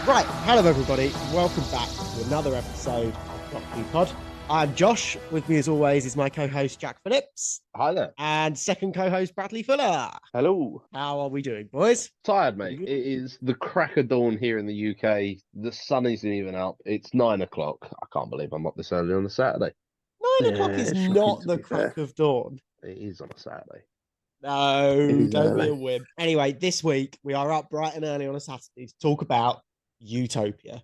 Right, hello everybody. Welcome back to another episode of Doctor Pod. I'm Josh. With me, as always, is my co-host Jack Phillips Hi there. and second co-host Bradley Fuller. Hello. How are we doing, boys? Tired, mate. It is the crack of dawn here in the UK. The sun isn't even up. It's 9 o'clock. I can't believe I'm up this early on a Saturday. 9 o'clock is It's shocking, not to the be crack fair. of dawn. It is on a Saturday. It No, is don't be a early. wimp. Anyway, this week we are up bright and early on a Saturday to talk about Utopia.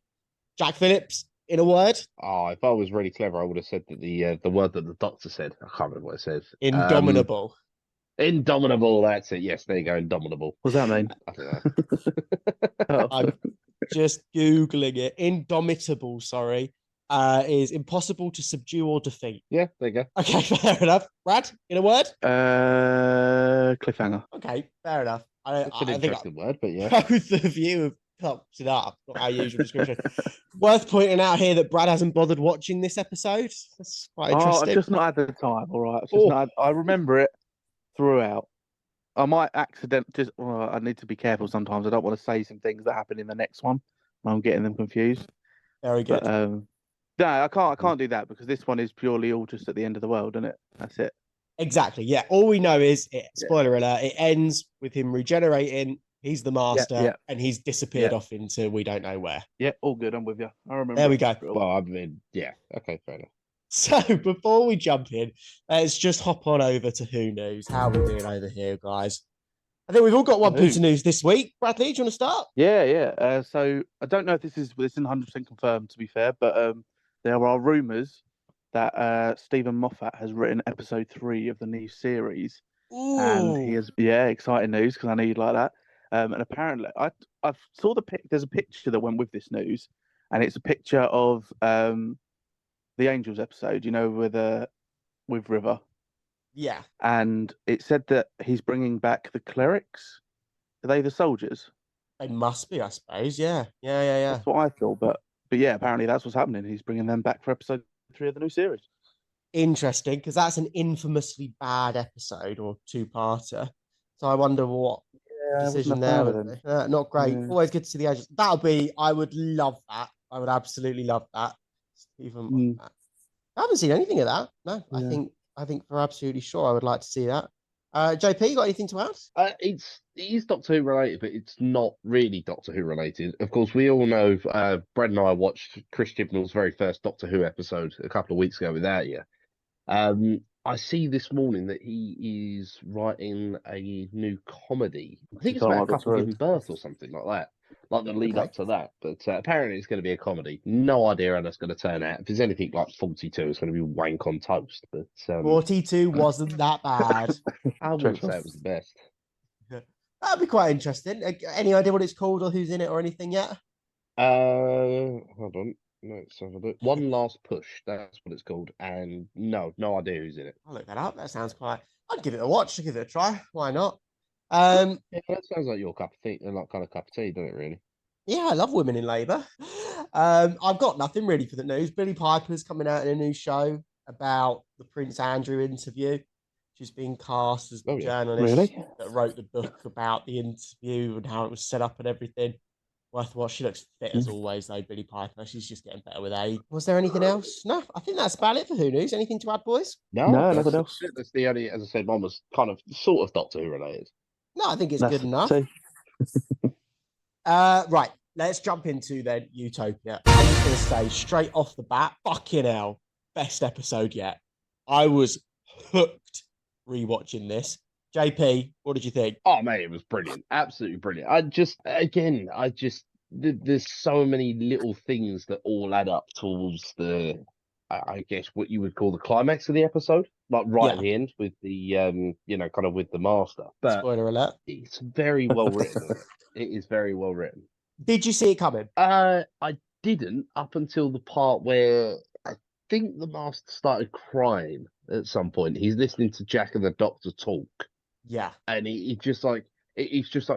Jack Phillips, in a word, Oh, if I was really clever, I would have said that the word that the doctor said. I can't remember what it says. indomitable. Indomitable. That's it. Yes, there you go. Indomitable. What does that mean? I think Oh. I'm just Googling it. Indomitable, sorry, is impossible to subdue or defeat. yeah, there you go. Okay, fair enough. Brad, in a word? Cliffhanger. Okay, fair enough. It's an I think interesting word, but yeah. both of you have topped it up. Not our usual description. Worth pointing out here that Brad hasn't bothered watching this episode. That's quite Oh, interesting. I've just not had the time. All right. I've Oh. just not. I remember it throughout. I might Well, I need to be careful sometimes. I don't want to say some things that happen in the next one. I'm getting them confused. Very good. But no, I can't do that because this one is purely all just at the end of the world, isn't it? That's it. Exactly. Yeah. All we know is, spoiler alert, it ends with him regenerating. He's the master, yeah. and he's disappeared Yeah. off into we don't know where. Yeah, all good. I'm with you. I remember. There we go. Well, I mean, yeah. Okay, fair enough. So before we jump in, let's just hop on over to Who News. How are we doing over here, guys? I think we've all got one piece of news this week. Bradley, do you want to start? Yeah. So I don't know if this isn't 100% confirmed, to be fair, but there are rumours that Stephen Moffat has written episode 3 of the new series, and he has exciting news because I know you'd like that. And apparently, I saw there's a picture that went with this news, and it's a picture of the Angels episode, with River. Yeah. And it said that he's bringing back the clerics. Are they the soldiers? They must be, I suppose. Yeah. Yeah. That's what I thought. But yeah, apparently that's what's happening. He's bringing them back for episode 3 of the new series. Interesting, because that's an infamously bad episode or two-parter. So I wonder what decision there would be. Not great. Yeah. Always good to see the Angels. I would love that. I would absolutely love that. Stephen Moffat. I haven't seen anything of that. No, Yeah. I think for absolutely sure I would like to see that. JP, you got anything to add? It is Doctor Who related, but it's not really Doctor Who related. Of course, we all know Brad and I watched Chris Chibnall's very first Doctor Who episode a couple of weeks ago without you. I see this morning that he is writing a new comedy. I think it's about a couple giving birth or something like that, like the lead up to that. But apparently it's going to be a comedy. No idea how that's going to turn out. If it's anything like 42, it's going to be wank on toast. But 42 wasn't that bad. I wouldn't say it was the best. That'd be quite interesting. Any idea what it's called or who's in it or anything yet? Hold on. Let's have a look. One Last Push. That's what it's called. And no idea who's in it. I'll look that up. That sounds quite. I'd give it a watch. I'd give it a try. Why not? Yeah, that sounds like your cup of tea, like kind of cup of tea, doesn't it? Really? Yeah, I love women in labour. I've got nothing really for the news. Billy Piper's coming out in a new show about the Prince Andrew interview. She's being cast as the journalist that wrote the book about the interview and how it was set up and everything. Worth watch. She looks fit as always, though, Billy Piper. She's just getting better with age. Was there anything else? No, I think that's about it for Who News. Anything to add, boys? No, nothing else. That's the only, as I said, one was kind of sort of Doctor Who related. No, I think it's good enough. Right, let's jump into then Utopia. I'm just going to say straight off the bat, fucking hell, best episode yet. I was hooked rewatching this. JP, what did you think? Oh, mate, it was brilliant. Absolutely brilliant. There's so many little things that all add up towards I guess what you would call the climax of the episode, like right at the end with the, kind of with the master. But spoiler alert. It's very well written. It is very well written. Did you see it coming? I didn't up until the part where I think the master started crying at some point. He's listening to Jack and the Doctor talk. Yeah. And it's just like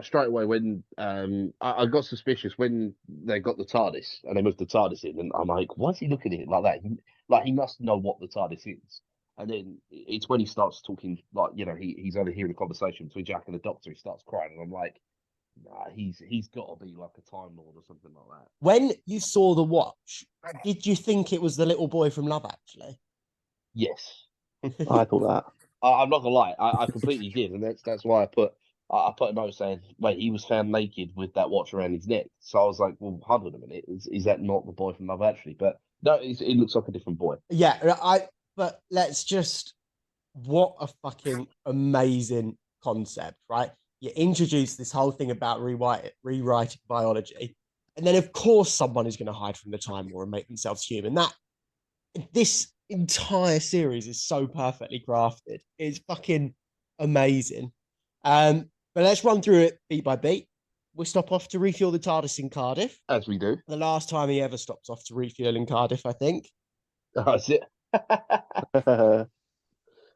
straight away when I got suspicious when they got the TARDIS and they moved the TARDIS in, and I'm like, why is he looking at it like that? Like he must know what the TARDIS is. And then it's when he starts talking, like, he's only hearing a conversation between Jack and the Doctor, he starts crying, and I'm like, Nah, he's got to be like a Time Lord or something like that. When you saw the watch, did you think it was the little boy from Love Actually? Yes. I thought that. I'm not gonna lie, I completely did, and that's why I put a note saying, wait, he was found naked with that watch around his neck. So I was like, well, hold on a minute, is that not the boy from Love Actually? But no, it looks like a different boy. Yeah, but let's just, what a fucking amazing concept, right? You introduce this whole thing about rewriting biology, and then of course someone is going to hide from the Time War and make themselves human. This entire series is so perfectly crafted. It's fucking amazing. But let's run through it beat by beat. We'll stop off to refuel the TARDIS in Cardiff. As we do. The last time he ever stops off to refuel in Cardiff, I think. That's it.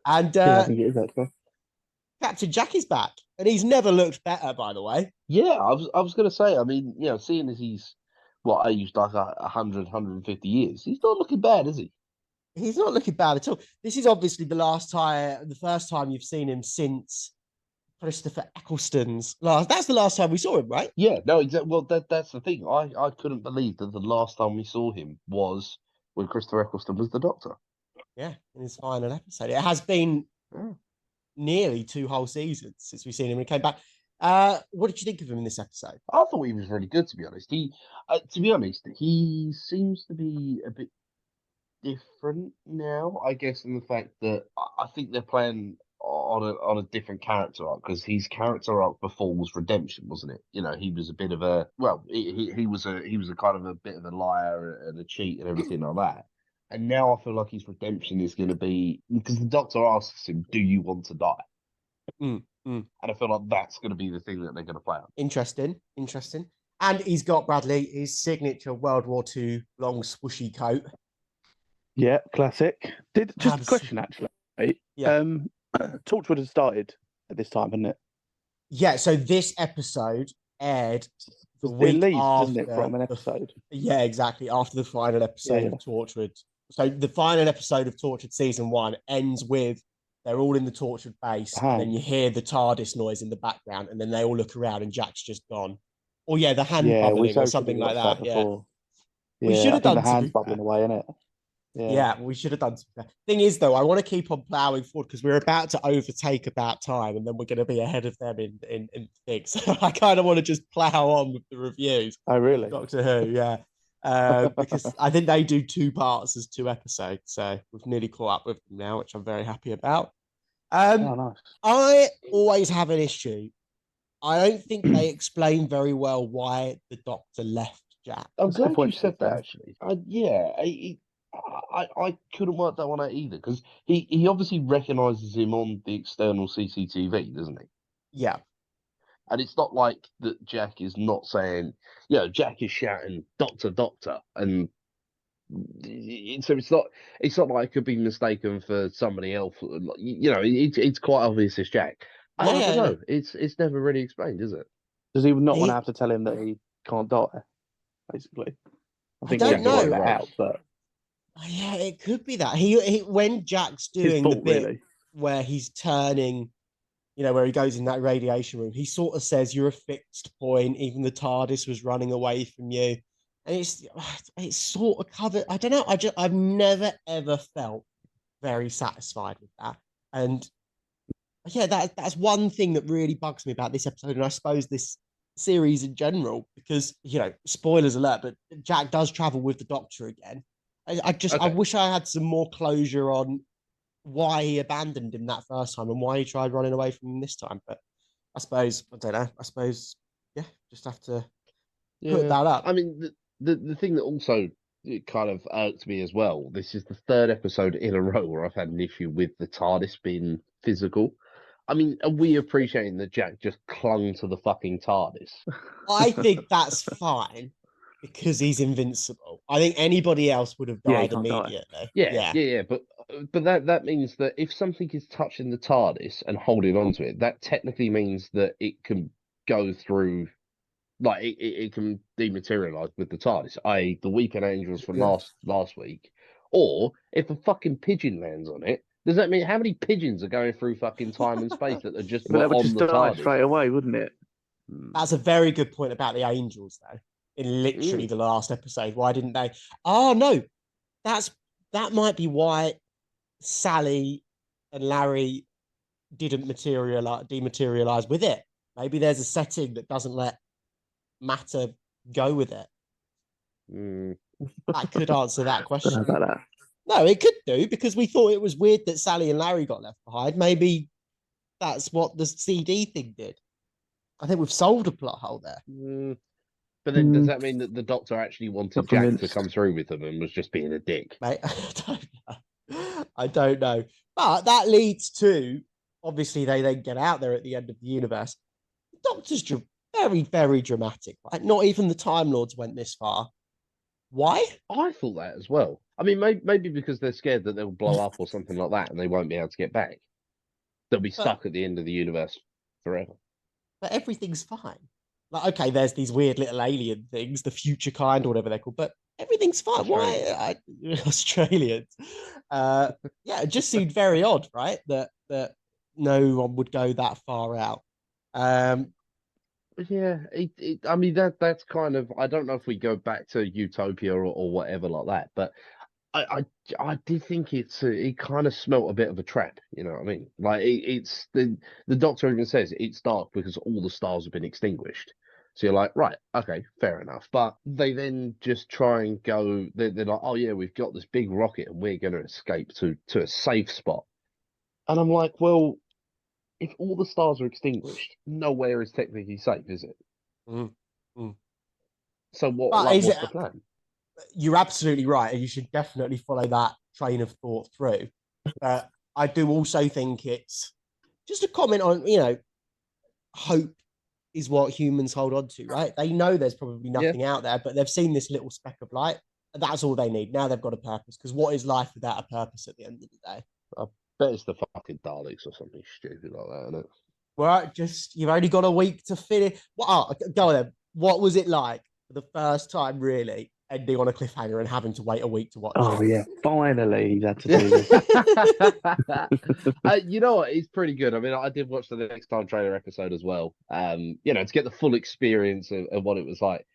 And Yeah, I think it is actually. Captain Jack is back, and he's never looked better, by the way. Yeah, I was gonna say, I mean, seeing as he's aged like 100, 150 years, he's not looking bad, is he? He's not looking bad at all. This is obviously the first time you've seen him since Christopher Eccleston's last. That's the last time we saw him, right? Yeah, no, exactly. Well, that's the thing. I couldn't believe that the last time we saw him was when Christopher Eccleston was the Doctor. Yeah, in his final episode. It has been nearly 2 whole seasons since we've seen him and he came back. What did you think of him in this episode? I thought he was really good, to be honest. He seems to be a bit different now, I guess, in the fact that I think they're playing on a different character arc, because his character arc before was redemption, wasn't it? He was a bit of a he was a kind of a bit of a liar and a cheat and everything like that. And now I feel like his redemption is going to be, because the Doctor asks him, "Do you want to die?" And I feel like that's going to be the thing that they're going to play on. Interesting. And he's got Bradley his signature World War II long swooshy coat. Yeah, classic. Just a question actually. Yeah. Torchwood has started at this time, hasn't it? Yeah. So this episode aired the It week leads, after, doesn't it, from an episode? Yeah, exactly. After the final episode of Torchwood. So the final episode of Torchwood season 1 ends with they're all in the Torchwood base, and then you hear the TARDIS noise in the background, and then they all look around, and Jack's just gone. Or the hand bubbling or something like that. Before. Yeah, we should have done the hands bubbling away, innit? Yeah, we should have done something. Thing is, though, I want to keep on ploughing forward because we're about to overtake About Time, and then we're going to be ahead of them in things. So I kind of want to just plough on with the reviews. Oh, really? Doctor Who, yeah. Because I think they do 2 parts as 2 episodes, so we've nearly caught up with them now, which I'm very happy about. Nice. I always have an issue. I don't think they explain very well why the Doctor left Jack. I'm glad you said that, actually. I couldn't work that one out either, because he obviously recognises him on the external CCTV, doesn't he? Yeah. And it's not like that Jack is not saying, Jack is shouting, "Doctor, Doctor," and so it's not like it could be mistaken for somebody else. It's quite obvious it's Jack. I don't know. It's never really explained, is it? Does he not want to have to tell him that he can't die? Basically, I don't know. That out, but yeah, it could be that he when Jack's doing the bit really, where he's turning, where he goes in that radiation room, he sort of says, "You're a fixed point. Even the TARDIS was running away from you." And it's sort of covered. I don't know. I've never ever felt very satisfied with that. And yeah, that's one thing that really bugs me about this episode, and I suppose this series in general, because spoilers alert, but Jack does travel with the Doctor again. I wish I had some more closure on why he abandoned him that first time and why he tried running away from him this time. But I don't know. Just have to put that up. I mean, the thing that also kind of irked me as well, this is the 3rd episode in a row where I've had an issue with the TARDIS being physical. I mean, are we appreciating that Jack just clung to the fucking TARDIS? I think that's fine because he's invincible. I think anybody else would have died immediately. Yeah. But that means that if something is touching the TARDIS and holding onto it, that technically means that it can go through, like it can dematerialize with the TARDIS, i.e. the Weeping Angels from last week. Or if a fucking pigeon lands on it, does that mean how many pigeons are going through fucking time and space that are just that would on just the die TARDIS straight away, wouldn't it? That's a very good point about the angels, though. In literally the last episode, why didn't they? Oh no, that might be why Sally and Larry didn't dematerialize with it. Maybe there's a setting that doesn't let matter go with it. That could answer that question. Don't know about that. No, it could do, because we thought it was weird that Sally and Larry got left behind. Maybe that's what the CD thing did. I think we've solved a plot hole there. But then does that mean that the Doctor actually wanted Not Jack to convinced. come through with them and was just being a dick? Mate, I don't know. But that leads to, obviously, they then get out there at the end of the universe. The Doctor's very, very dramatic, right? Not even the Time Lords went this far. Why? I thought that as well. I mean, maybe because they're scared that they'll blow up or something like that and they won't be able to get back. They'll be stuck at the end of the universe forever. But everything's fine. Like, okay, there's these weird little alien things, the future kind or whatever they're called, but everything's fine. Why? Australians. Yeah, it just seemed very odd, right? That no one would go that far out. Yeah, I mean that's kind of, I don't know if we go back to Utopia or whatever like that, but I did think it kind of smelt a bit of a trap. You know what I mean? Like it's the Doctor even says it's dark because all the stars have been extinguished. So you're like, right, okay, fair enough. But they then just try and go. They're like, oh yeah, we've got this big rocket and we're going to escape to a safe spot. And I'm like, well, if all the stars are extinguished, nowhere is technically safe, is it? So what's the plan? You're absolutely right, and you should definitely follow that train of thought through. But I do also think it's just a comment on, hope is what humans hold on to, right? They know there's probably nothing out there, but they've seen this little speck of light. And that's all they need. Now they've got a purpose, because what is life without a purpose at the end of the day? I bet it's the fucking Daleks or something stupid like that, isn't it? Well, you've only got a week to finish. Go on then. What was it like for the first time, really, ending on a cliffhanger and having to wait a week to watch it? Yeah, finally you had to do this. You know what? It's pretty good. I mean, I did watch the Next Time trailer episode as well. To get the full experience of what it was like.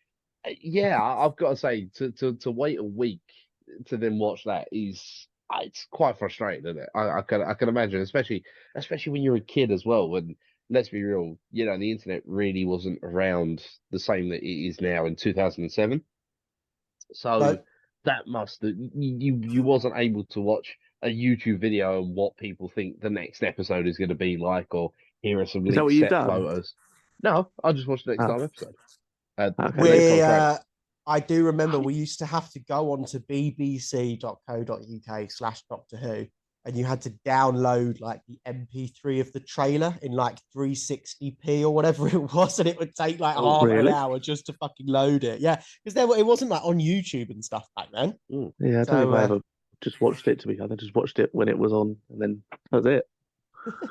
Yeah, I've got to say, to wait a week to then watch that it's quite frustrating, isn't it? I can imagine, especially when you're a kid as well. When, let's be real, the internet really wasn't around the same that it is now in 2007. So that you wasn't able to watch a YouTube video and what people think the next episode is going to be like, or here are some leaked set photos. No, I just watched the Next Time episode. I do remember we used to have to go on to bbc.co.uk/Doctor Who, and you had to download like the MP3 of the trailer in like 360p or whatever it was, and it would take like half an hour just to fucking load it. Yeah, because it wasn't like on YouTube and stuff back then. Yeah, I don't think I ever just watched it, to be honest. I just watched it when it was on, and then that was it.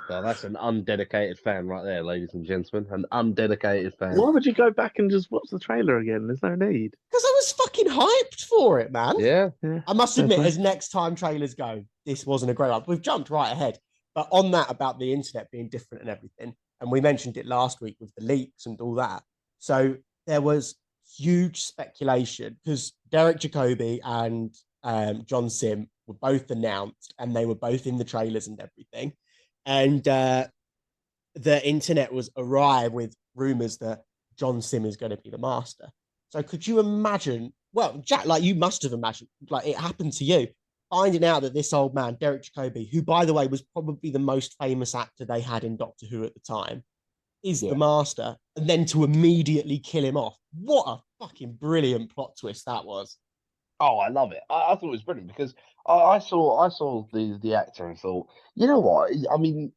Well, that's an undedicated fan right there, ladies and gentlemen. An undedicated fan. Why would you go back and just watch the trailer again? There's no need. Because I was fucking hyped for it, man. Yeah. I must admit, as Next Time trailers go, this wasn't a great one. We've jumped right ahead. But on that, about the internet being different and everything, and we mentioned it last week with the leaks and all that. So there was huge speculation, because Derek Jacobi and John Simm were both announced, and they were both in the trailers and everything. And the internet was awry with rumors that John Simm is going to be the Master. So could you imagine? Well, Jack, like you must have imagined, like it happened to you, finding out that this old man, Derek Jacobi, who by the way was probably the most famous actor they had in Doctor Who at the time, is the Master, and then to immediately kill him off. What a fucking brilliant plot twist that was. Oh, I love it. I thought it was brilliant, because I saw the actor and thought, you know what? I mean,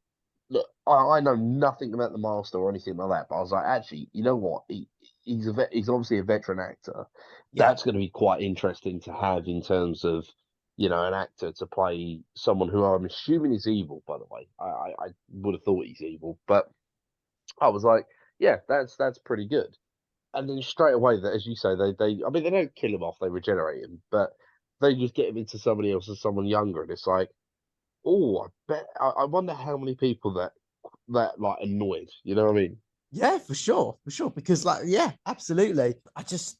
look, I know nothing about the Master or anything like that, but I was like, actually, you know what? He's obviously a veteran actor. Yeah. That's going to be quite interesting to have in terms of, an actor to play someone who I'm assuming is evil, by the way. I would have thought he's evil, but I was like, yeah, that's pretty good. And then straight away, that, as you say, they don't kill him off, they regenerate him, but they just get him into somebody else, as someone younger, and it's like, oh, I wonder how many people that like annoyed. You know what I mean? Yeah, for sure. Because absolutely. I just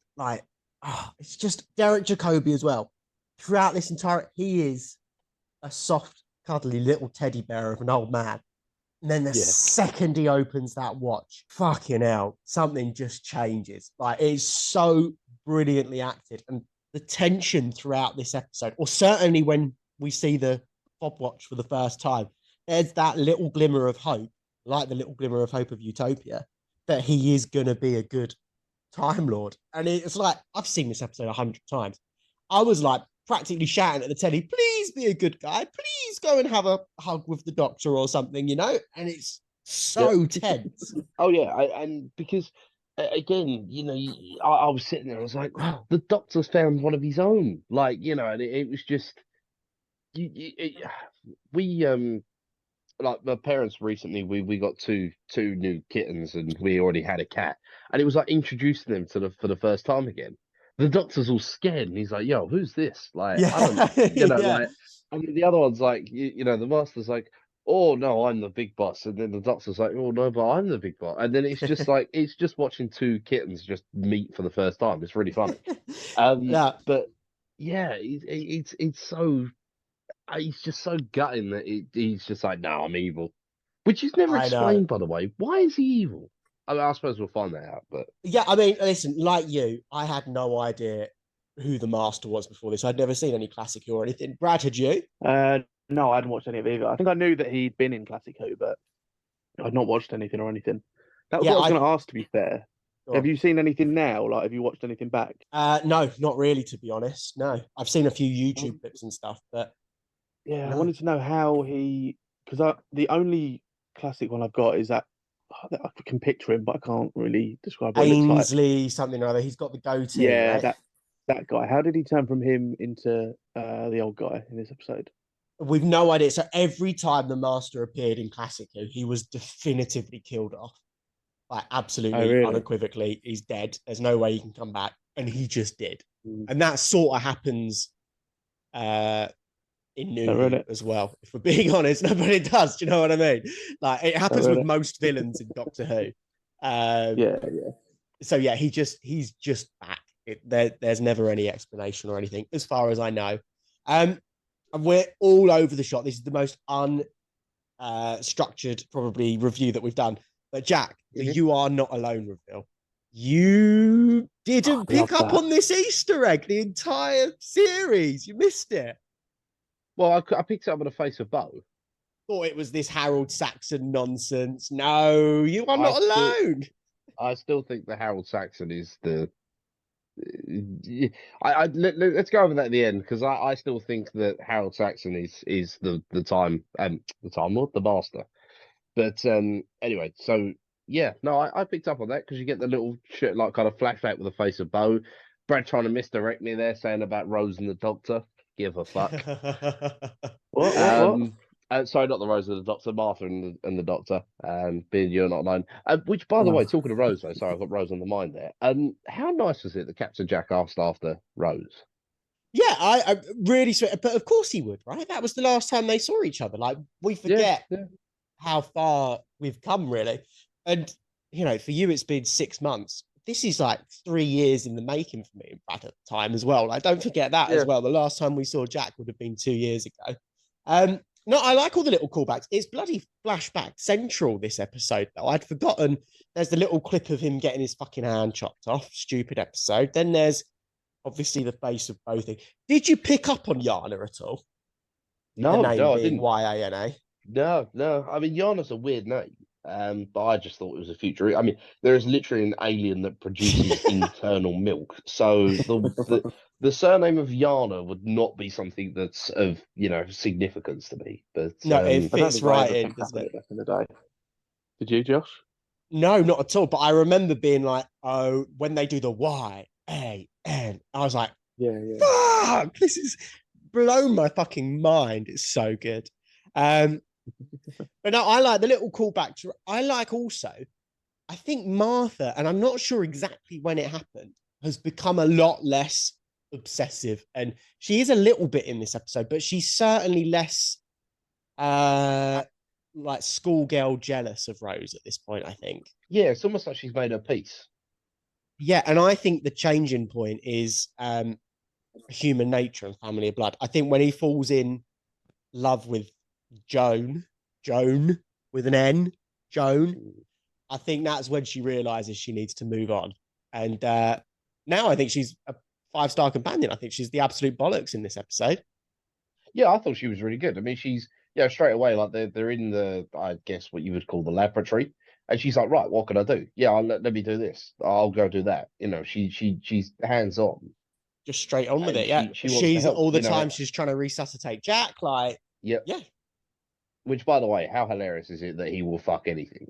it's just Derek Jacobi as well. Throughout this entire, he is a soft, cuddly little teddy bear of an old man. And then the second he opens that watch, fucking hell, something just changes. Like, it's so brilliantly acted. And the tension throughout this episode, or certainly when we see the fob watch for the first time, there's that little glimmer of hope, like the little glimmer of hope of Utopia, that he is going to be a good Time Lord. And it's like, I've seen this episode 100 times. I was like practically shouting at the telly, please be a good guy. Please go and have a hug with the doctor or something, And it's so tense. Oh, yeah. And because, again, I was sitting there, I was like, wow, the doctor's found one of his own. Like, and it was just, we, like my parents recently, we got two new kittens, and we already had a cat, and it was like introducing them for the first time again. The doctor's all scared, and he's like, "Yo, who's this?" Like, I don't, like, and the other one's like, the master's like, "Oh no, I'm the big boss," and then the doctor's like, "Oh no, but I'm the big boss," and then it's just like it's just watching two kittens just meet for the first time. It's really funny. But yeah, it's so. He's just so gutting that he's just like, no, I'm evil. Which is never explained, by the way. Why is he evil? I suppose we'll find that out. But yeah, I mean, listen, like you, I had no idea who the Master was before this. I'd never seen any Classic Who or anything. Brad, had you? No, I hadn't watched any of it either. I think I knew that he'd been in Classic Who, but I'd not watched anything or anything. That was what I was going to ask, to be fair. Have you seen anything now? Like, have you watched anything back? No, not really, to be honest. No, I've seen a few YouTube clips and stuff, but yeah, I wanted to know how because the only classic one I've got is that I can picture him, but I can't really describe what Ainsley, he looks like. something or other. He's got the goatee. Yeah, right? that guy. How did he turn from him into the old guy in this episode? We've no idea. So every time the Master appeared in Classic Who, he was definitively killed off. Like, absolutely, unequivocally, he's dead. There's no way he can come back. And he just did. And that sort of happens in New Who as well, if we're being honest. Nobody does. Do you know what I mean? Like, it happens with most villains in Doctor Who. So yeah, he's just back. There's never any explanation or anything, as far as I know. And we're all over the shot. This is the most unstructured, probably, review that we've done. But Jack, the "You Are Not Alone" reveal. You didn't pick up on this Easter egg the entire series. You missed it. Well, I picked it up on the face of Bo. Thought it was this Harold Saxon nonsense. No, you are not alone. I still think the Harold Saxon is the. Let's go over that at the end, because I still think that Harold Saxon is the Time Lord, the Master. But anyway, so yeah, no, I picked up on that, because you get the little shit, like, kind of flashback with the face of Bo. Brad trying to misdirect me there, saying about Rose and the Doctor. Give a fuck. What? Sorry, not the Rose and the Doctor, Martha and the Doctor. Being You're Not Alone. Which, by the way, talking of Rose, though, sorry, I've got Rose on the mind there. How nice was it that Captain Jack asked after Rose? Yeah, I really sweet, but of course he would, right? That was the last time they saw each other. Like, we forget how far we've come, really. And for you, it's been 6 months. This is like 3 years in the making for me at the time as well. Like, don't forget that as well. The last time we saw Jack would have been 2 years ago. No, I like all the little callbacks. It's bloody flashback central, this episode, though. I'd forgotten there's the little clip of him getting his fucking hand chopped off. Stupid episode. Then there's obviously the face of both. Did you pick up on Yana at all? No, I didn't. Yana. No. I mean, Yana's a weird name. But I just thought it was a future. I mean, there is literally an alien that produces internal milk. So the surname of Yana would not be something that's of significance to me. But no, it fits right in, doesn't it? Back in the day. Did you, Josh? No, not at all. But I remember being like, oh, when they do the YAN, I was like, fuck, this is blown my fucking mind. It's so good. But no, I like the little callback to. I like also, I think Martha, and I'm not sure exactly when it happened, has become a lot less obsessive, and she is a little bit in this episode, but she's certainly less like schoolgirl jealous of Rose at this point, I think. Yeah, it's almost like she's made her peace. Yeah, and I think the changing point is human nature and family of blood. I think when he falls in love with Joan with an N, Joan, I think that's when she realizes she needs to move on. And now I think she's a 5-star companion. I think she's the absolute bollocks in this episode. Yeah, I thought she was really good. I mean, she's straight away, like they're in the, I guess what you would call the laboratory, and she's like, right, what can I do? Yeah, let me do this. I'll go do that. You know, she's hands on, just straight on with it. Yeah, she wants to she's help, all the time. She's trying to resuscitate Jack. Like, yeah. Which, by the way, how hilarious is it that he will fuck anything?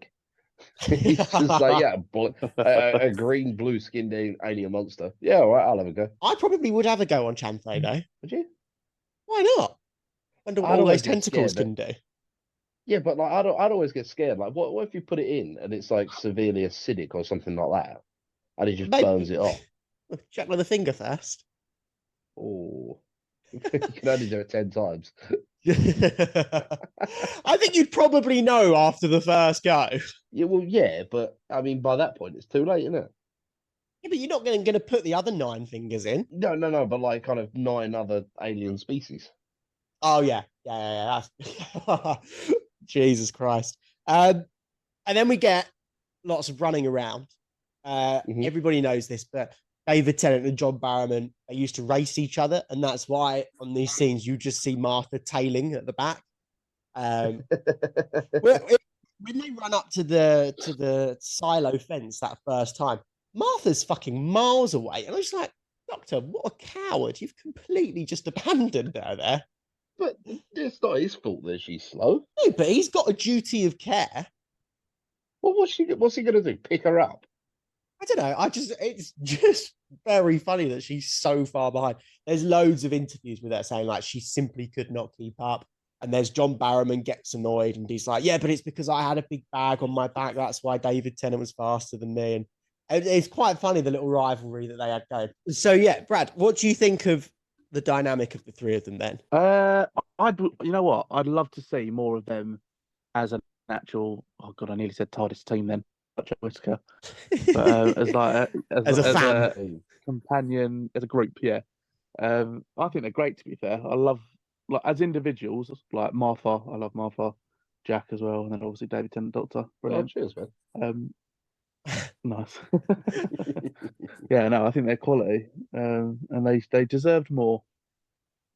He's just like, yeah, a green, blue-skinned alien monster. Yeah, all right, I'll have a go. I probably would have a go on Chanthe, though. Would you? Why not? Wonder what all those tentacles can do. Yeah, but like, I'd always get scared. Like, what if you put it in and it's like severely acidic or something like that, and it just burns it off? Check with a finger first. Oh, you can only do it 10 times. I think you'd probably know after the first go. Yeah, well, yeah, but I mean, by that point, it's too late, isn't it? Yeah, but you're not going to put the other 9 fingers in. No, but like kind of 9 other alien species. Oh yeah. That's... Jesus Christ. And then we get lots of running around. Everybody knows this, but David Tennant and John Barrowman, they used to race each other, and that's why on these scenes you just see Martha tailing at the back. When they run up to the silo fence that first time, Martha's fucking miles away, and I was like, Doctor, what a coward! You've completely just abandoned her there. But it's not his fault that she's slow. No, but he's got a duty of care. Well, what's he going to do? Pick her up? I don't know. It's just very funny that she's so far behind. There's loads of interviews with her saying like she simply could not keep up. And there's John Barrowman gets annoyed and he's like, yeah, but it's because I had a big bag on my back. That's why David Tennant was faster than me. And it's quite funny, the little rivalry that they had going. So yeah, Brad, what do you think of the dynamic of the 3 of them then? You know what? I'd love to see more of them as an actual, oh God, I nearly said TARDIS team then. Whisker, but as a companion, as a group, yeah. I think they're great. To be fair, I love like as individuals, like Martha. I love Martha, Jack as well, and then obviously David Tennant, Doctor. Brilliant. Oh, cheers, man. Nice. Yeah, no, I think they're quality, and they deserved more.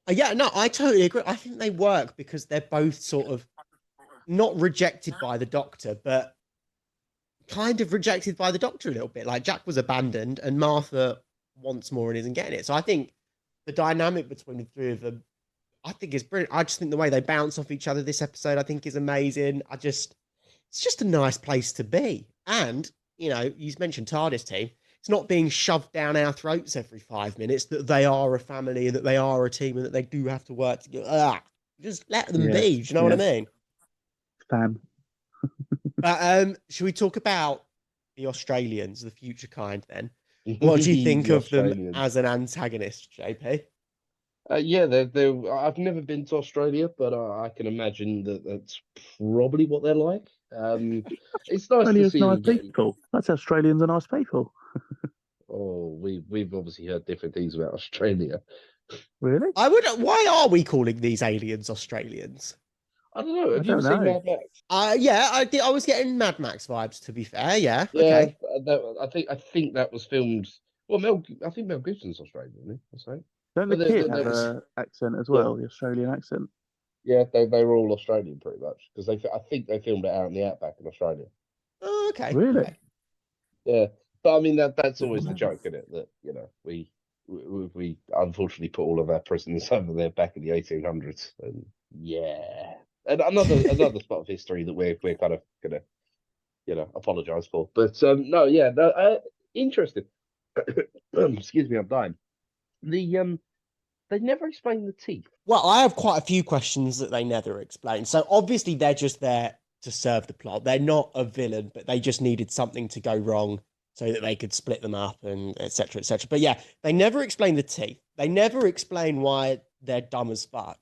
Yeah, no, I totally agree. I think they work because they're both sort of not rejected by the Doctor, but kind of rejected by the Doctor a little bit. Like Jack was abandoned and Martha wants more and isn't getting it. So I think the dynamic between the 3 of them, I think is brilliant. I just think the way they bounce off each other this episode, I think is amazing. It's just a nice place to be. And, you know, you mentioned TARDIS team. It's not being shoved down our throats every 5 minutes that they are a family and that they are a team and that they do have to work together. Just let them be. Do you know what I mean? Fan. But should we talk about the Australians, the future kind then? What do you think of them as an antagonist, JP? Yeah, I've never been to Australia, but I can imagine that that's probably what they're like. It's nice to see nice people. That's Australians are nice people. Oh, we've obviously heard different things about Australia. Really? Why are we calling these aliens Australians? I don't know. Have you ever seen Mad Max? Yeah, I was getting Mad Max vibes. To be fair, yeah. Okay. I think that was filmed. Well, I think Mel Gibson's Australian, isn't he? That's right. Don't the kid have an accent as well? The Australian accent. Yeah, they were all Australian pretty much because I think they filmed it out in the outback in Australia. Oh, okay. Really? Okay. Yeah, but I mean that's always the joke, isn't it? That you know we unfortunately put all of our prisoners over there back in the 1800s, and yeah. And another spot of history that we're kind of gonna, apologise for. But interesting. Excuse me, I'm dying. They never explain the teeth. Well, I have quite a few questions that they never explain. So obviously they're just there to serve the plot. They're not a villain, but they just needed something to go wrong so that they could split them up and et cetera, et cetera. But yeah, they never explain the teeth. They never explain why they're dumb as fuck.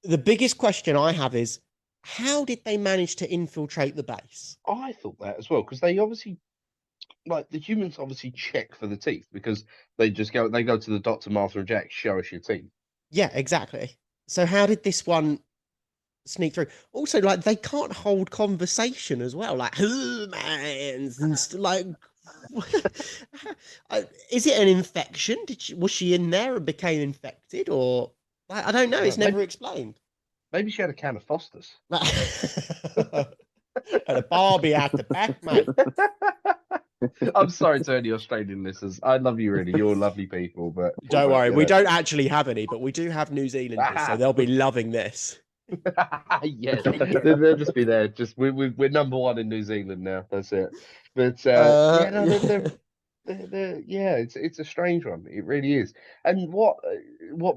The biggest question I have is, how did they manage to infiltrate the base? I thought that as well, because they obviously, like, the humans obviously check for the teeth, because they go to the doctor, Martha and Jack, show us your teeth. Yeah, exactly. So how did this one sneak through? Also, like, they can't hold conversation as well, like humans and like. Is it an infection? Was she in there and became infected, or like, I don't know. It's never explained. Maybe she had a can of Foster's. And a Barbie out the back, mate. I'm sorry to any Australian listeners. I love you, really. You're lovely people, but Don't worry, we don't actually have any, but we do have New Zealanders, so they'll be loving this. Yes, they'll just be there. Just we're number one in New Zealand now. That's it. But yeah, no, it's a strange one. It really is. And what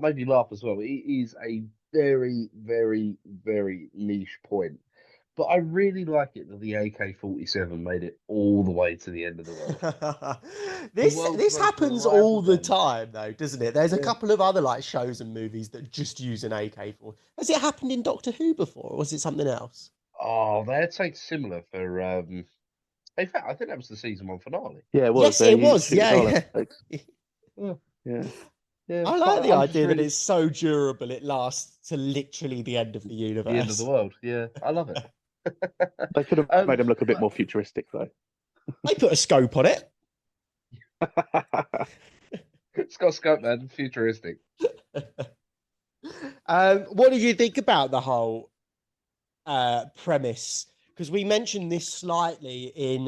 made me laugh as well? It is a very, very, very niche point. But I really like it that the AK-47 made it all the way to the end of the world. This happens all the time, though, doesn't it? There's a couple of other like shows and movies that just use an AK-47. Has it happened in Doctor Who before, or was it something else? Oh, they had something similar for. In fact, I think that was the season 1 finale. Yeah, it was. Yes, it was. Yeah. Yeah. I like the idea that it's so durable it lasts to literally the end of the universe. The end of the world. Yeah, I love it. They could have made him look a bit more futuristic, though. They put a scope on it. It's got a scope, man. Futuristic. What did you think about the whole premise? Because we mentioned this slightly in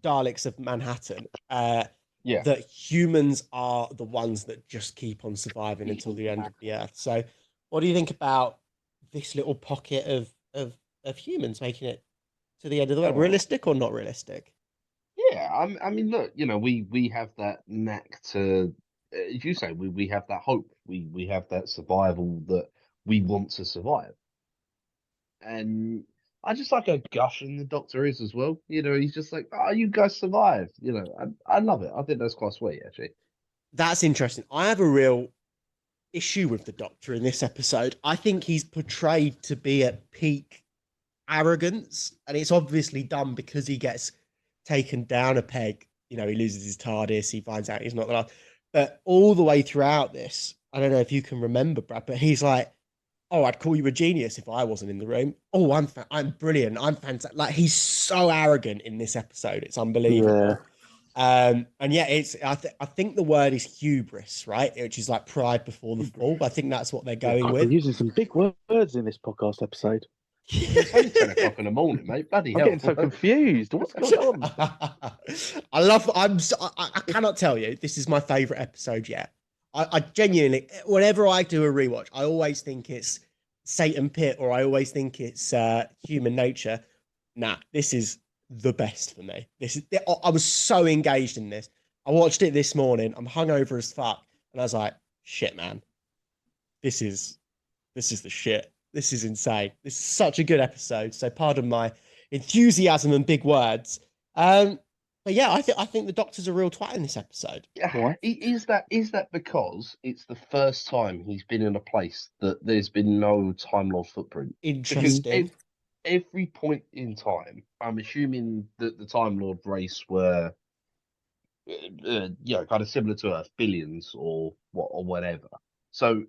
Daleks of Manhattan. That humans are the ones that just keep on surviving until the end of the Earth. So, what do you think about this little pocket of humans making it to the end of the world? Realistic or not realistic? Yeah, I mean, look, we have that knack to, as you say, we have that hope. We have that survival that we want to survive. And I just like how gushing the Doctor is as well. He's just like, oh, you guys survived. I love it. I think that's quite sweet, actually. That's interesting. I have a real issue with the Doctor in this episode. I think he's portrayed to be at peak arrogance, and it's obviously done because he gets taken down a peg. He loses his TARDIS. He finds out he's not the last. But all the way throughout this, I don't know if you can remember, Brad, but he's like, oh, I'd call you a genius if I wasn't in the room. Oh, I'm brilliant. I'm fantastic. Like, he's so arrogant in this episode. It's unbelievable. Yeah. And yeah, I think the word is hubris, right? Which is like pride before the fall. I think that's what they're going with. We're using some big words in this podcast episode. It's only 10 o'clock in the morning, mate. Bloody hell. I'm getting so confused. What's going on? I cannot tell you, this is my favorite episode yet. I genuinely, whenever I do a rewatch, I always think it's Satan Pit, or I always think it's Human Nature. Nah, this is the best for me. I was so engaged in this. I watched it this morning. I'm hungover as fuck, and I was like, shit, man. This is the shit. This is insane. This is such a good episode. So pardon my enthusiasm and big words. But yeah, I think the Doctor's a real twat in this episode. Yeah. Is that because it's the first time he's been in a place that there's been no Time Lord footprint? Interesting. Every point in time, I'm assuming that the Time Lord race were, kind of similar to Earth, billions or whatever. So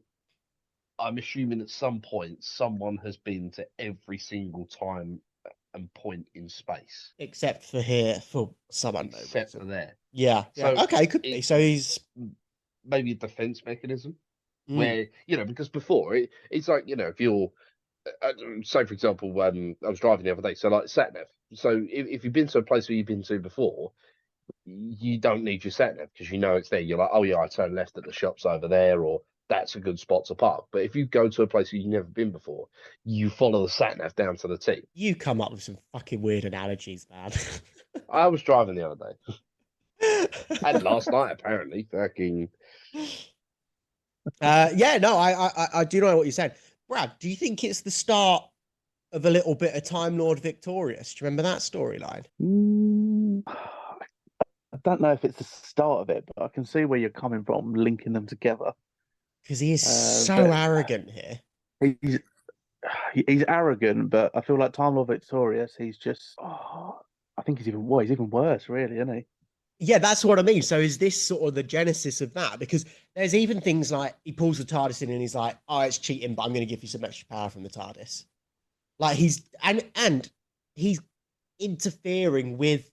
I'm assuming at some point someone has been to every single time and point in space, except for here, for some unknown reason. Except for there. Yeah. So okay, could be. So he's maybe a defense mechanism where because before it's like if you're say for example when I was driving the other day, so like sat nav. So if you've been to a place where you've been to before, you don't need your sat nav because it's there. You're like, oh yeah, I turn left at the shops over there, or that's a good spot to park. But if you go to a place where you've never been before, you follow the sat nav down to the T. You come up with some fucking weird analogies, man. I was driving the other day. And last night, apparently, fucking. Yeah, no, I do know what you're saying. Brad, do you think it's the start of a little bit of Time Lord Victorious? Do you remember that storyline? I don't know if it's the start of it, but I can see where you're coming from, linking them together. Because he is so arrogant here. he's arrogant, but I feel like Time Lord Victorious, he's just. I think he's even worse, really, isn't he? Yeah, that's what I mean. So is this sort of the genesis of that? Because there's even things like he pulls the TARDIS in and he's like, "Oh, it's cheating, but I'm going to give you some extra power from the TARDIS." Like and he's interfering with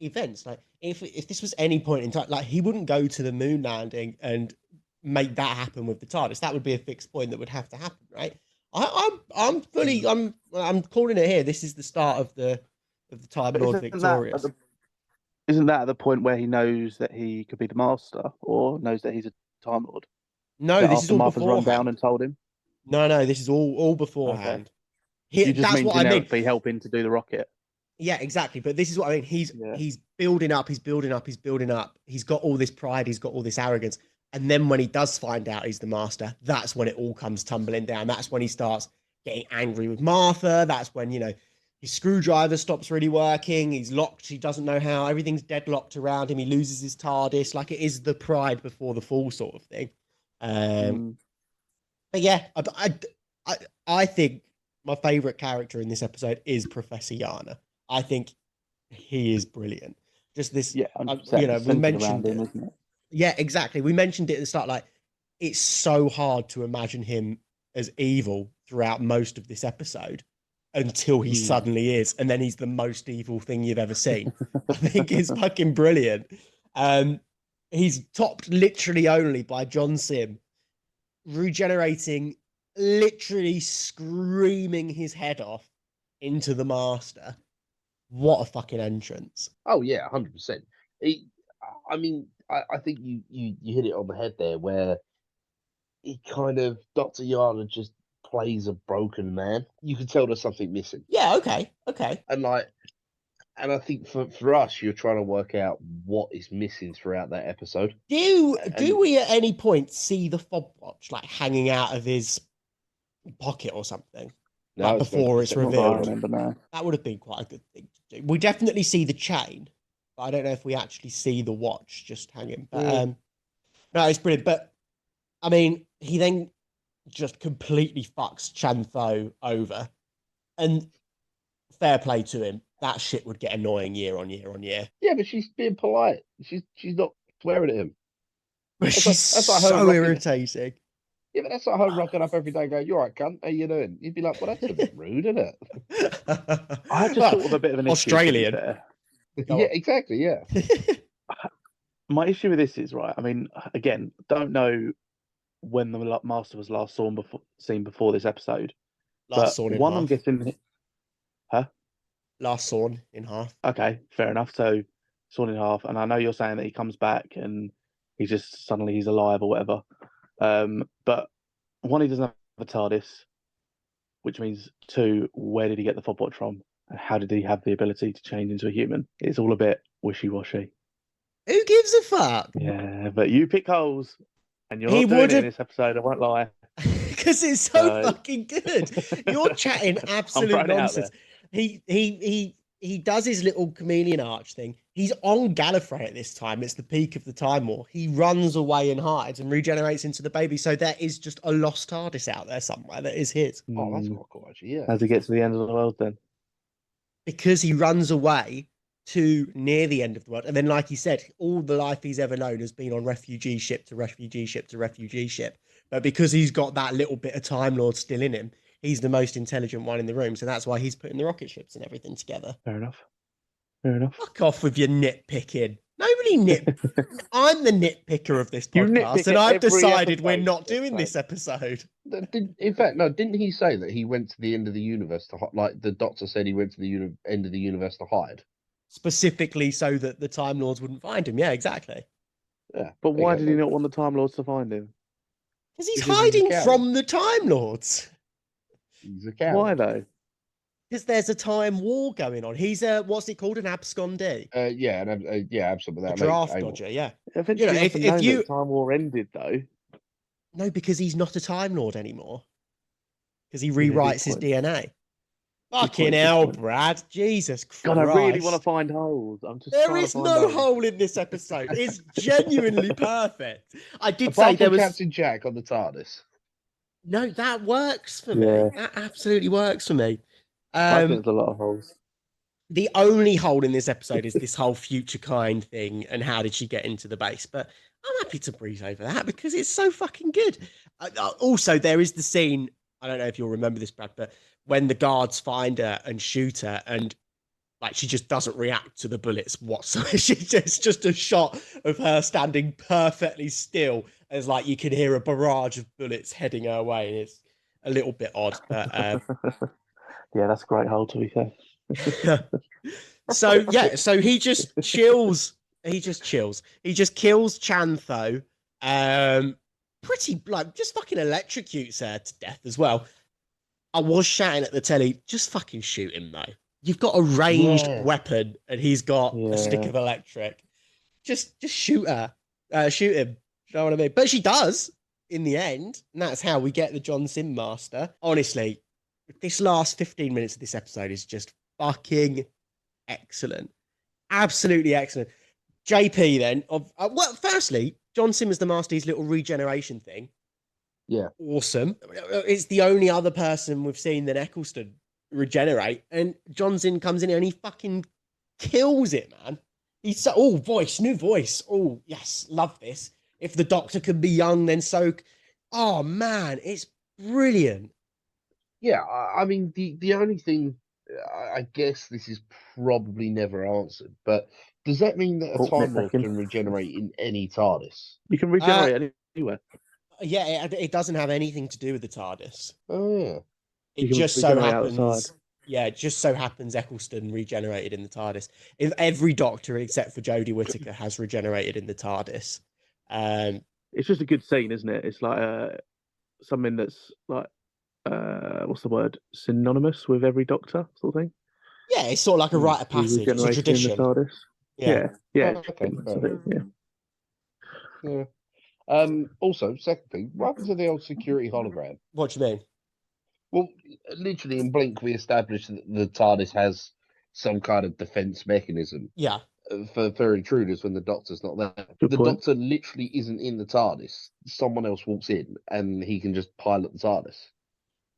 events. Like if this was any point in time, like he wouldn't go to the moon landing and make that happen with the TARDIS. That would be a fixed point that would have to happen, right? I'm calling it here. This is the start of the Time But Lord Victorious. Isn't that at the point where he knows that he could be the Master, or knows that he's a Time Lord? No, this is all Martha's run beforehand. down and told him. No, this is all beforehand. Okay. You just That's mean what I mean. generically helping to do the rocket. Yeah, exactly. But this is what I mean. He's building up. He's building up. He's building up. He's got all this pride. He's got all this arrogance. And then when he does find out he's the Master, that's when it all comes tumbling down. That's when he starts getting angry with Martha. That's when, his screwdriver stops really working. He's locked. He doesn't know how. Everything's deadlocked around him. He loses his TARDIS. Like, it is the pride before the fall sort of thing. But yeah, I think my favorite character in this episode is Professor Yana. I think he is brilliant. Just this, we mentioned it. Isn't it? Yeah, exactly. We mentioned it at the start. Like, it's so hard to imagine him as evil throughout most of this episode until he suddenly is, and then he's the most evil thing you've ever seen. I think it's fucking brilliant. He's topped literally only by John Simm regenerating, literally screaming his head off into the Master. What a fucking entrance. Oh yeah, 100%. I mean, I think you hit it on the head there, where he kind of, Dr. Yana just plays a broken man. You can tell there's something missing. Yeah, okay. And I think for us, you're trying to work out what is missing throughout that episode. Do we at any point see the fob watch like hanging out of his pocket or something? No, like before it's revealed. I remember now. That would have been quite a good thing to do. We definitely see the chain, but I don't know if we actually see the watch just hanging. But no, it's brilliant. But I mean, he then just completely fucks Chantho over, and fair play to him. That shit would get annoying year on year on year. Yeah, but she's being polite. She's not swearing at him. But she's so irritating. Yeah, but that's like her rocking up every day going, "You're right, cunt. How you doing?" You'd be like, "Well, that's a bit rude, isn't it?" I just thought of a bit of an Australian. Yeah, exactly. Yeah. My issue with this is, right, I mean, again, don't know when the Master was last seen before this episode. Last sawn in half. I'm guessing. Huh? Last sawn in half. Okay, fair enough. So sawn in half, and I know you're saying that he comes back and he's just suddenly he's alive or whatever. But one, he doesn't have a TARDIS, which means two, where did he get the fob watch from? And how did he have the ability to change into a human? It's all a bit wishy-washy. Who gives a fuck? Yeah, but you pick holes, and you're not doing it in this episode, I won't lie. Because it's so fucking good. You're chatting absolute nonsense. He does his little chameleon arch thing. He's on Gallifrey at this time. It's the peak of the Time War. He runs away and hides and regenerates into the baby. So there is just a lost TARDIS out there somewhere that is his. Oh, that's not cool, actually. Yeah. How does he get to the end of the world then? Because he runs away to near the end of the world. And then, like he said, all the life he's ever known has been on refugee ship to refugee ship to refugee ship. But because he's got that little bit of Time Lord still in him, he's the most intelligent one in the room. So that's why he's putting the rocket ships and everything together. Fair enough. Fuck off with your nitpicking. Nobody I'm the nitpicker of this podcast, and I've decided we're not doing this episode. In fact, no, didn't he say that he went to the end of the universe to like the Doctor said he went to the end of the universe to hide? Specifically so that the Time Lords wouldn't find him. Yeah, exactly. Yeah. But why did he not want the Time Lords to find him? Because he's hiding from the Time Lords. He's a coward. Why though? Because there's a time war going on. He's what's it called? An abscondee. Absolutely. A draft dodger. Yeah. Eventually, if you Time War ended though. No, because he's not a Time Lord anymore. Because he rewrites his DNA. Fucking hell, Brad! Jesus Christ! God, I really want to find holes. There is no hole in this episode. It's genuinely perfect. I did say there was Captain Jack on the TARDIS. No, that works for me. That absolutely works for me. I think there's a lot of holes. The only hole in this episode is this whole future kind thing and how did she get into the base. But I'm happy to breeze over that because it's so fucking good. Also, there is the scene. I don't know if you'll remember this, Brad, but when the guards find her and shoot her, and like she just doesn't react to the bullets whatsoever. It's just a shot of her standing perfectly still, as like you can hear a barrage of bullets heading her way, and it's a little bit odd. But yeah, that's a great hole to be fair. so yeah, so he just chills. He just chills. He just kills Chantho. Pretty like just fucking electrocutes her to death as well. I was shouting at the telly, just fucking shoot him though. You've got a ranged weapon and he's got a stick of electric. Just shoot her. Shoot him. You know what I mean? But she does in the end, and that's how we get the John Simm master. Honestly, this last 15 minutes of this episode is just fucking excellent. Absolutely excellent. JP then, well, firstly, John Simm is the master, his little regeneration thing. Yeah. Awesome. It's the only other person we've seen that Eccleston regenerate, and Johnson comes in and he fucking kills it, man. He's so, new voice. Oh, yes, love this. If the Doctor could be young, then so. Oh man, it's brilliant. Yeah, I mean the only thing, I guess this is probably never answered, but does that mean that a Time Lord can regenerate in any TARDIS? You can regenerate anywhere. Yeah, it doesn't have anything to do with the TARDIS. Oh yeah. It just so happens. Outside. Yeah, it just so happens Eccleston regenerated in the TARDIS. If every Doctor except for Jodie Whittaker has regenerated in the TARDIS. It's just a good scene, isn't it? It's like something that's like what's the word? Synonymous with every Doctor sort of thing. Yeah, it's sort of like a rite of passage. It's a tradition. In the TARDIS. Yeah. Okay, yeah. Also, second thing, what happened to the old security hologram? What do you mean? Well, literally in Blink, we established that the TARDIS has some kind of defense mechanism. Yeah. For intruders when the Doctor's not there. The Doctor literally isn't in the TARDIS. Someone else walks in and he can just pilot the TARDIS.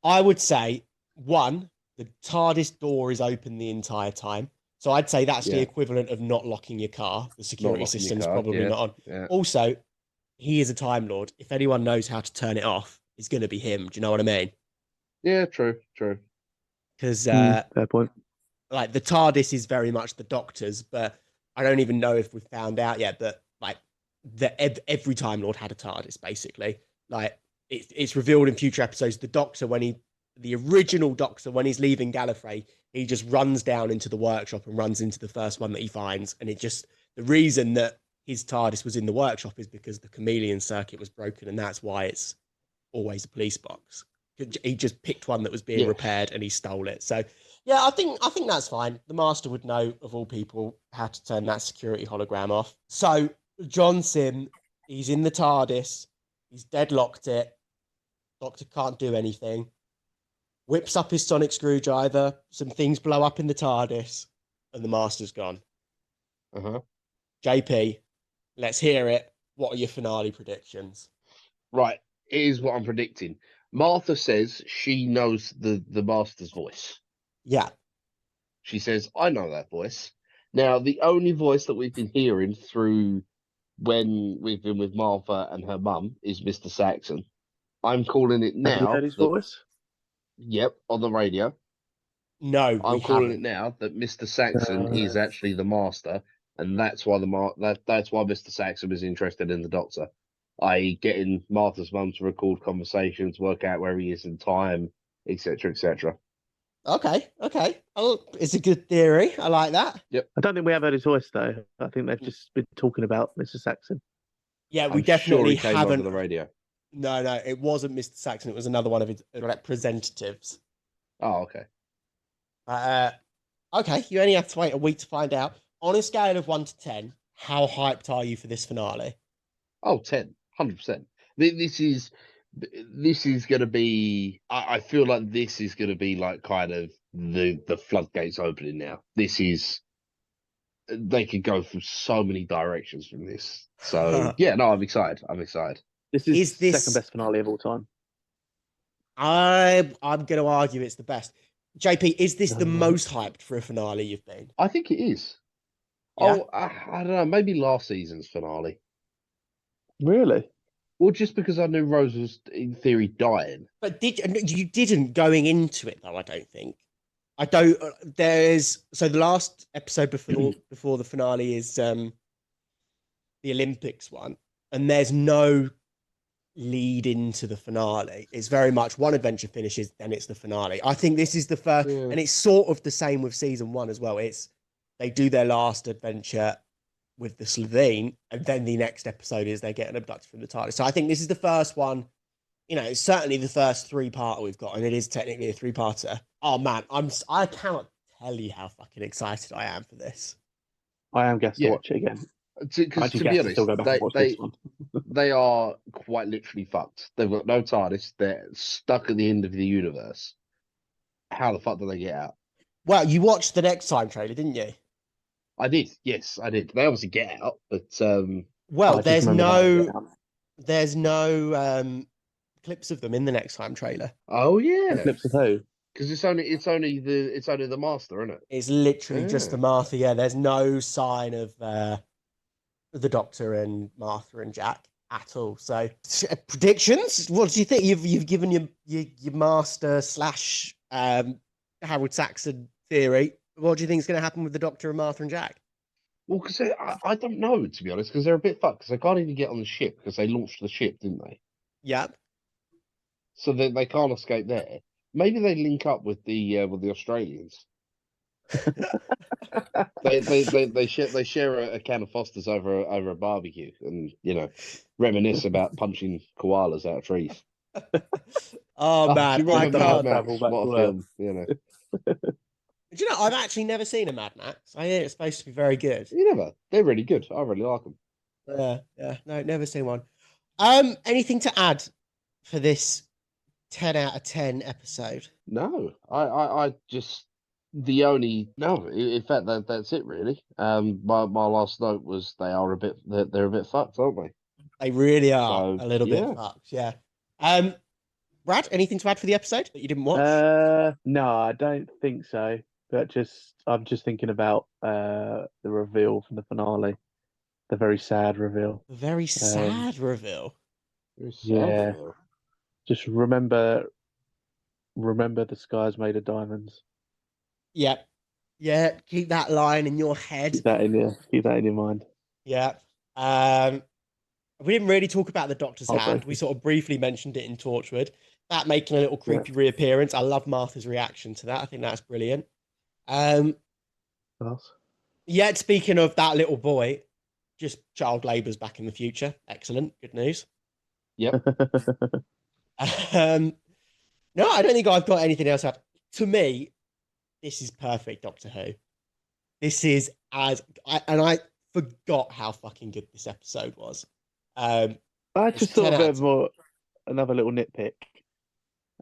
I would say, one, the TARDIS door is open the entire time. So I'd say that's the equivalent of not locking your car. The security system's probably not on. Yeah. Also, he is a Time Lord. If anyone knows how to turn it off, it's going to be him. Do you know what I mean? Yeah, true. Because fair point. Like the TARDIS is very much the Doctor's, but I don't even know if we've found out yet that like every Time Lord had a TARDIS. Basically, like it's revealed in future episodes. The Doctor, the original Doctor, when he's leaving Gallifrey, he just runs down into the workshop and runs into the first one that he finds, and the reason that his TARDIS was in the workshop is because the chameleon circuit was broken, and that's why it's always a police box. He just picked one that was being repaired and he stole it. So yeah, I think that's fine. The Master would know, of all people, how to turn that security hologram off. So John Simm, he's in the TARDIS, he's deadlocked it. Doctor can't do anything. Whips up his sonic screwdriver, some things blow up in the TARDIS, and the Master's gone. JP, let's hear it. What are your finale predictions? Right, here's what I'm predicting. Martha says she knows the Master's voice. Yeah. She says, I know that voice. Now, the only voice that we've been hearing through when we've been with Martha and her mum is Mr. Saxon. I'm calling it now. Have you heard his voice? Yep, on the radio. No, I'm calling it now that Mr. Saxon is actually the Master, and that's why that's why Mr. Saxon is interested in the Doctor, i.e., getting Martha's mum to record conversations, work out where he is in time, etc., etc. Okay. Oh, it's a good theory. I like that. Yep. I don't think we have heard his voice though. I think they've just been talking about Mr. Saxon. Yeah, we definitely sure he came haven't. over the radio. No, it wasn't Mr. Saxon. It was another one of his representatives. Oh, okay. Okay, you only have to wait a week to find out. On a scale of 1 to 10, how hyped are you for this finale? Oh, 10, 100%. This is going to be. I feel like this is going to be like kind of the floodgates opening now. They could go through so many directions from this. So yeah, no, I'm excited. This is the second best finale of all time. I'm going to argue it's the best. JP, is this the most hyped for a finale you've been? I think it is. Yeah? Oh, I don't know. Maybe last season's finale. Really? Well, just because I knew Rose was in theory dying. But you didn't going into it though? I don't think. I don't. There's so the last episode before the finale is the Olympics one, and there's no lead into the finale. It's very much one adventure finishes, then it's the finale. I think this is the first, and it's sort of the same with season one as well. It's they do their last adventure with the Slovene, and then the next episode is they get an abducted from the TARDIS. So I think this is the first one. You know, it's certainly the first three-parter we've got, and it is technically a three-parter. Oh man, I cannot tell you how fucking excited I am for this. I am guessing to watch it again. Because to be honest, they are quite literally fucked. They've got no TARDIS. They're stuck at the end of the universe. How the fuck do they get out? Well, you watched the next time trailer, didn't you? I did. Yes, I did. They obviously get out, but well, there's no clips of them in the next time trailer. Oh yeah, clips of who? Because it's only the Master, isn't it? It's literally just the Martha. Yeah, there's no sign of the Doctor and Martha and Jack at all. So predictions. What do you think? You've given your Master / Harold Saxon theory. What do you think is going to happen with the Doctor and Martha and Jack? Well, because I don't know, to be honest, because they're a bit fucked. Because they can't even get on the ship because they launched the ship, didn't they? Yep. So they can't escape there. Maybe they link up with the Australians. they share a can of Fosters over a barbecue, and reminisce about punching koalas out of trees. Oh man, do you remember Mad Max? What a film, Do you know, I've actually never seen a Mad Max. I hear it's supposed to be very good. You never? They're really good. I really like them. Yeah. No, never seen one. Anything to add for this 10 out of 10 episode? No, I just in fact that's it really. My last note was they're a bit fucked, aren't they? They really are a little bit fucked. Yeah. Brad, anything to add for the episode that you didn't watch? No, I don't think so. But I'm just thinking about the reveal from the finale, the very sad reveal. The very sad reveal. Reveal. Just remember the sky's made of diamonds. Yep. Yeah. Keep that line in your head. Keep that in your mind. Yeah. We didn't really talk about the Doctor's hand. We sort of briefly mentioned it in Torchwood. That making a little creepy reappearance. I love Martha's reaction to that. I think that's brilliant. Yeah, speaking of that little boy, just child labour's back in the future. Excellent. Good news. Yep. No, I don't think I've got anything else. To me, this is perfect Doctor Who. This is I forgot how fucking good this episode was. I just thought a bit more, another little nitpick.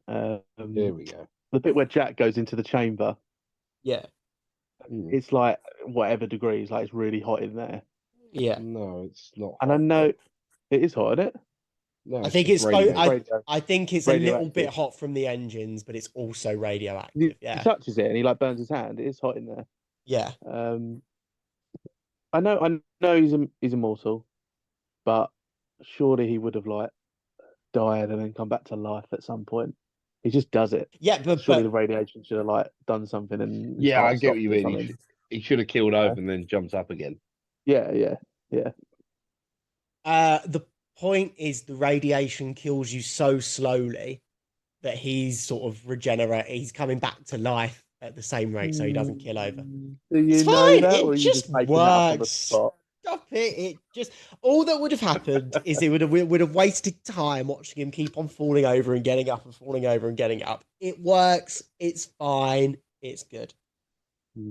There we go. The bit where Jack goes into the chamber. Yeah. It's like whatever degrees, like it's really hot in there. Yeah. No, it's not. And I know it is hot, isn't it? No, I think it's I think it's a little bit hot from the engines, but it's also radioactive. He touches it and he like burns his hand. It is hot in there. Yeah. I know he's immortal, but surely he would have like died and then come back to life at some point. He just does it. Yeah, but surely the radiation should have like done something. And I get what you mean. He should have killed over and then jumped up again. Yeah. The point is the radiation kills you so slowly that he's sort of regenerate. He's coming back to life at the same rate, so he doesn't kill over. It's fine. It just works. Stop it! It just all that would have happened is it would have wasted time watching him keep on falling over and getting up and falling over and getting up. It works. It's fine. It's good.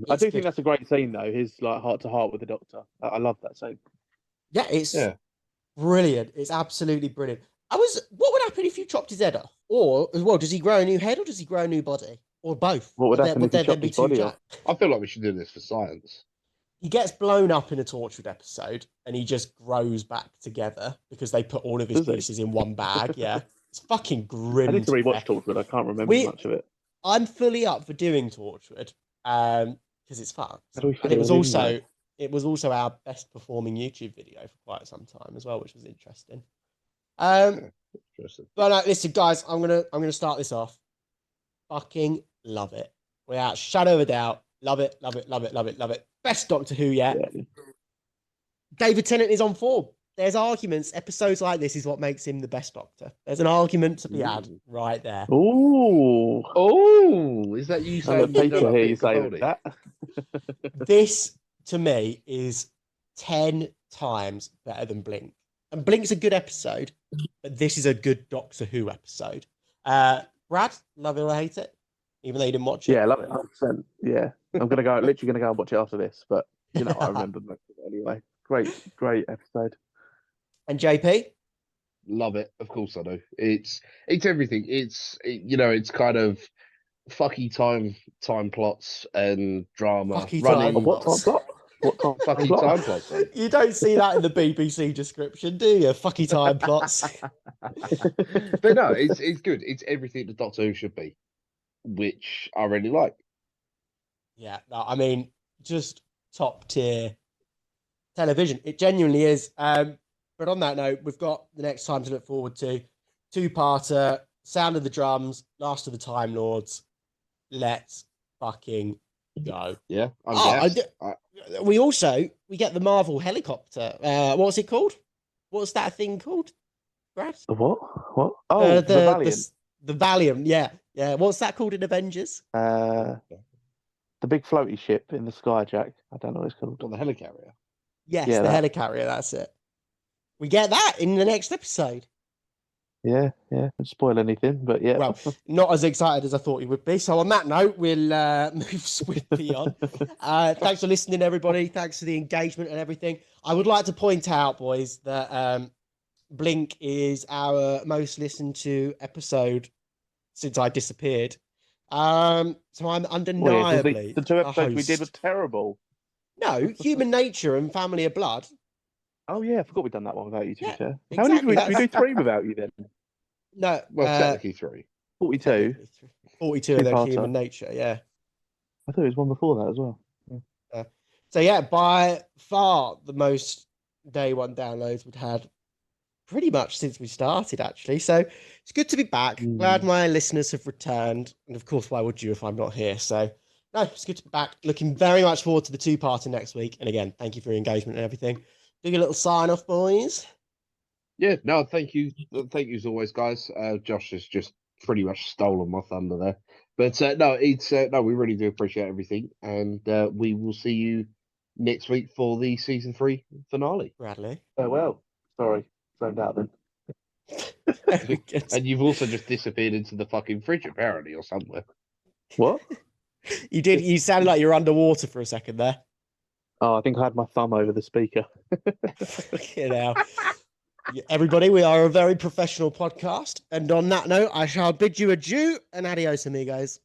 I do think that's a great scene though. His like heart to heart with the Doctor. I love that scene. Yeah, it's brilliant. It's absolutely brilliant. What would happen if you chopped his head off? Or as well, does he grow a new head or does he grow a new body? Or both? What would happen if he chopped his body off? I feel like we should do this for science. He gets blown up in a Torchwood episode and he just grows back together because they put all of his pieces in one bag. Yeah. It's fucking grim. I need to rewatch Torchwood. I can't remember much of it. I'm fully up for doing Torchwood because it's fun. And it was also our best performing YouTube video for quite some time as well, which was interesting. But listen, guys, I'm gonna start this off. Fucking love it, without shadow of a doubt. Love it, love it, love it, love it, love it. Best Doctor Who yet. Yeah. David Tennant is on form. There's arguments. Episodes like this is what makes him the best Doctor. There's an argument to be had right there. Oh, is that you saying? You say that? This to me is 10 times better than Blink. And Blink's a good episode, but this is a good Doctor Who episode. Brad, love it or hate it? Even though you didn't watch it. Yeah, I love it 100%. Yeah. I'm literally gonna go and watch it after this, but I remember most of it anyway. Great episode. And JP? Love it. Of course I do. It's everything. It's kind of fucky time plots and drama. Fucky running. time plots. What time? Fucky time plots. You don't see that in the BBC description, do you? Fucky time plots. But no, it's good. It's everything the Doctor Who should be, which I really like. Yeah, no, I mean, just top tier television. It genuinely is. But on that note, we've got the next time to look forward to. 2-parter, Sound of the Drums, Last of the Time Lords. Let's fucking go. Yeah. We get the Marvel helicopter. What's it called? What's that thing called, Brad? The what? Oh, the Valiant. The Valiant, yeah. What's that called in Avengers? The big floaty ship in the sky, Jack. I don't know what it's called. Or the helicarrier. Yes, the helicarrier, that's it. We get that in the next episode. Yeah. Don't spoil anything, but yeah. Well, not as excited as I thought you would be. So on that note, we'll move swiftly on. Thanks for listening, everybody. Thanks for the engagement and everything. I would like to point out, boys, that Blink is our most listened to episode since I disappeared. So I'm undeniably the 2 episodes we did were terrible. No, Human Nature and Family of Blood. Oh yeah, I forgot we'd done that one without you. To be fair, how many did we do 3 without you then? No, technically 3. 42. 42 of their Human Nature. Yeah, I thought it was one before that as well. So yeah, by far the most day one downloads we've had pretty much since we started, actually. So it's good to be back. Glad my listeners have returned, and of course, why would you if I'm not here? So no, it's good to be back. Looking very much forward to the 2-parter next week. And again, thank you for your engagement and everything. Do your little sign off, boys. Yeah, no, thank you. Thank you as always, guys. Josh has just pretty much stolen my thunder there. But we really do appreciate everything. And we will see you next week for the season 3 finale. Bradley. Well, sorry, zoned out then. And you've also just disappeared into the fucking fridge, apparently, or somewhere. What? You did. You sounded like you were underwater for a second there. Oh, I think I had my thumb over the speaker. Everybody, we are a very professional podcast. And on that note, I shall bid you adieu and adios, amigos.